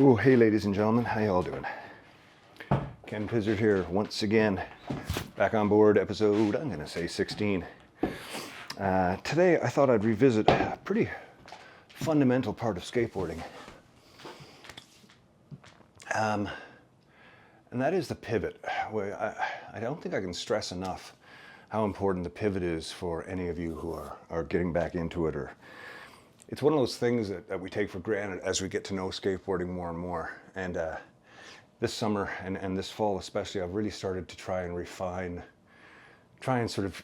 Oh, hey ladies and gentlemen, how y'all doing? Ken Tizzard here once again, back on board episode, I'm gonna say 16. Today I thought I'd revisit a pretty fundamental part of skateboarding. And that is the pivot. I don't think I can stress enough how important the pivot is for any of you who are getting back into it. Or it's one of those things that we take for granted as we get to know skateboarding more and more. And this summer and this fall especially, I've really started to try and sort of,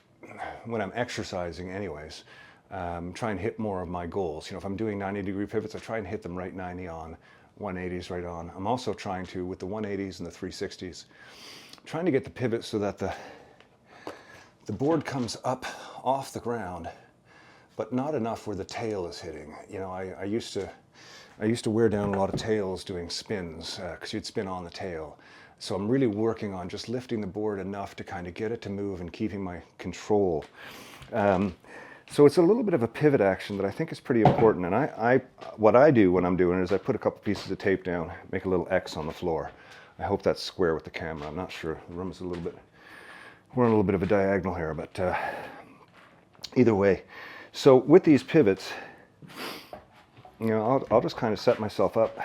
when I'm exercising anyways, try and hit more of my goals. You know, if I'm doing 90-degree pivots, I try and hit them right 90 on, 180s right on. I'm also trying to, with the 180s and the 360s, trying to get the pivot so that the board comes up off the ground, but not enough where the tail is hitting. You know, I used to wear down a lot of tails doing spins because you'd spin on the tail. So I'm really working on just lifting the board enough to kind of get it to move and keeping my control. So it's a little bit of a pivot action that I think is pretty important. And what I do when I'm doing it is I put a couple pieces of tape down, make a little X on the floor. I hope that's square with the camera. I'm not sure. The room is we're on a little bit of a diagonal here, but either way. So with these pivots, you know, I'll just kind of set myself up.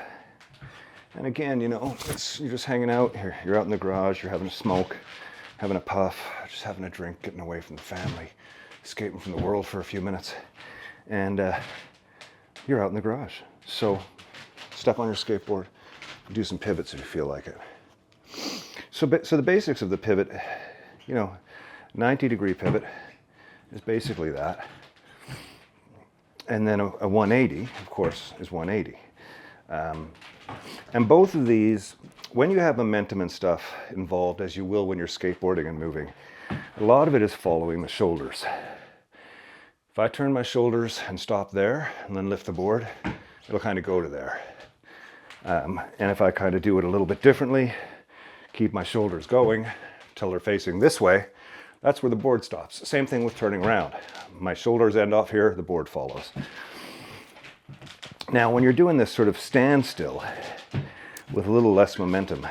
And again, you know, you're just hanging out here. You're out in the garage, you're having a smoke, having a puff, just having a drink, getting away from the family, escaping from the world for a few minutes. And you're out in the garage. So step on your skateboard, do some pivots if you feel like it. So the basics of the pivot, you know, 90-degree pivot is basically that. And then a 180, of course, is 180. And both of these, when you have momentum and stuff involved, as you will when you're skateboarding and moving, a lot of it is following the shoulders. If I turn my shoulders and stop there and then lift the board, it'll kind of go to there. And if I kind of do it a little bit differently, keep my shoulders going till they're facing this way, that's where the board stops. Same thing with turning around. My shoulders end off here, the board follows. Now, when you're doing this sort of standstill with a little less momentum,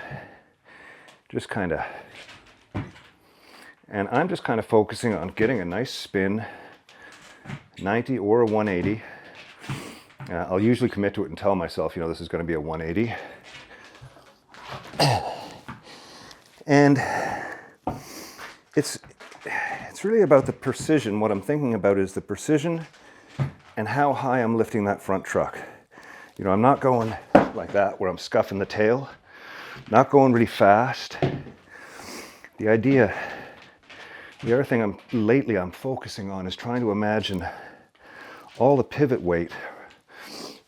just kind of, and I'm just kind of focusing on getting a nice spin, 90 or a 180. I'll usually commit to it and tell myself, you know, this is going to be a 180. And it's really about the precision. What I'm thinking about is the precision and how high I'm lifting that front truck. You know, I'm not going like that where I'm scuffing the tail, not going really fast. The other thing I'm focusing on is trying to imagine all the pivot weight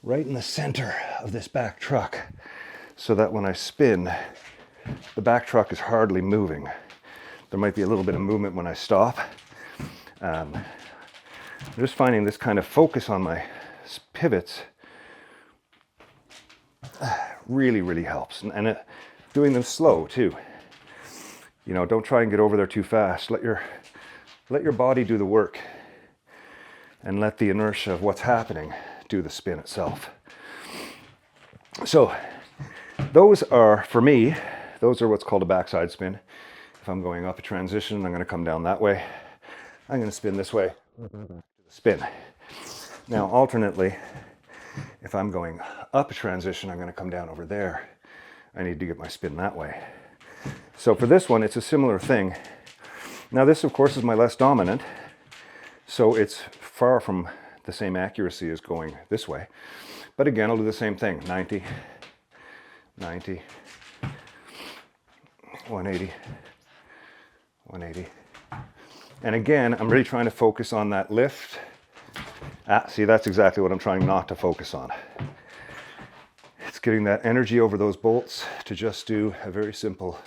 right in the center of this back truck so that when I spin, the back truck is hardly moving. There might be a little bit of movement when I stop. I'm just finding this kind of focus on my pivots really, really helps. And doing them slow too. You know, don't try and get over there too fast. Let your body do the work and let the inertia of what's happening do the spin itself. So those are, for me, those are what's called a backside spin. If I'm going up a transition, I'm going to come down that way. I'm going to spin this way, spin. Now, alternately, if I'm going up a transition, I'm going to come down over there. I need to get my spin that way. So for this one, it's a similar thing. Now this, of course, is my less dominant, so it's far from the same accuracy as going this way. But again, I'll do the same thing, 90, 90, 180, 180. And again, I'm really trying to focus on that lift. See, that's exactly what I'm trying not to focus on. It's getting that energy over those bolts to just do a very simple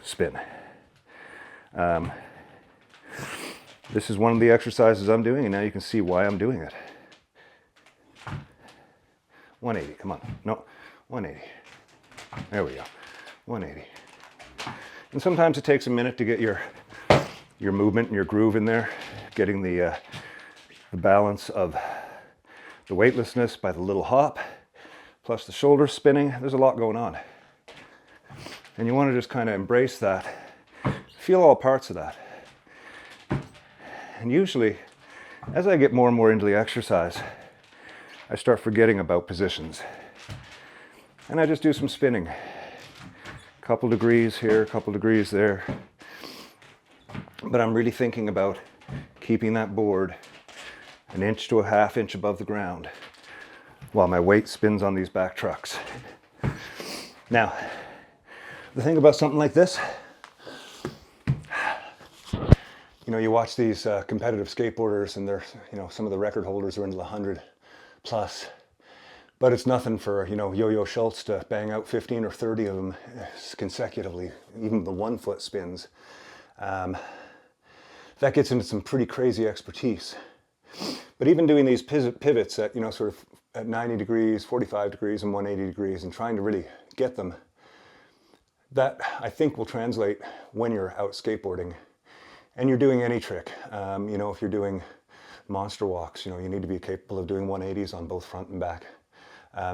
spin. This is one of the exercises I'm doing, and now you can see why I'm doing it. 180, come on. No, 180. There we go. 180. And sometimes it takes a minute to get your movement and your groove in there, getting the balance of the weightlessness by the little hop, plus the shoulders spinning. There's a lot going on. And you want to just kind of embrace that. Feel all parts of that. And usually, as I get more and more into the exercise, I start forgetting about positions. And I just do some spinning. A couple degrees here, a couple degrees there. But I'm really thinking about keeping that board an inch to a half inch above the ground while my weight spins on these back trucks. Now, the thing about something like this, you know, you watch these competitive skateboarders and they're, you know, some of the record holders are into the 100 plus, but it's nothing for, you know, Yo-Yo Schultz to bang out 15 or 30 of them consecutively, even the 1 foot spins. That gets into some pretty crazy expertise. But even doing these pivots at, you know, sort of at 90 degrees, 45 degrees, and 180 degrees, and trying to really get them, that I think will translate when you're out skateboarding and you're doing any trick. You know, if you're doing monster walks, you know, you need to be capable of doing 180s on both front and back.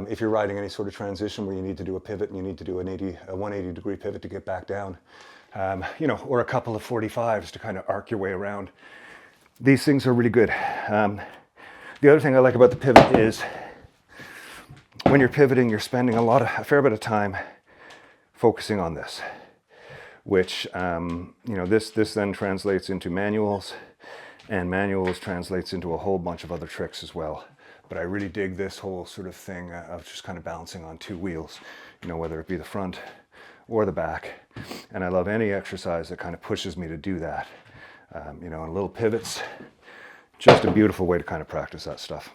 If you're riding any sort of transition where you need to do a pivot and you need to do a 180 degree pivot to get back down, you know, or a couple of 45s to kind of arc your way around. These things are really good. The other thing I like about the pivot is when you're pivoting, you're spending a fair bit of time focusing on this, which, you know, this then translates into manuals, and manuals translates into a whole bunch of other tricks as well. But I really dig this whole sort of thing of just kind of balancing on 2 wheels, you know, whether it be the front or the back. And I love any exercise that kind of pushes me to do that. You know, and little pivots, just a beautiful way to kind of practice that stuff.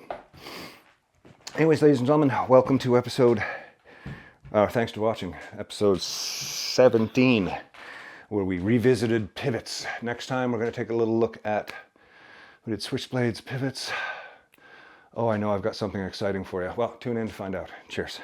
Anyways, ladies and gentlemen, welcome to thanks for watching episode 17, where we revisited pivots. Next time, we're going to take a little look at, we did switchblades, pivots. Oh, I know I've got something exciting for you. Well, tune in to find out. Cheers.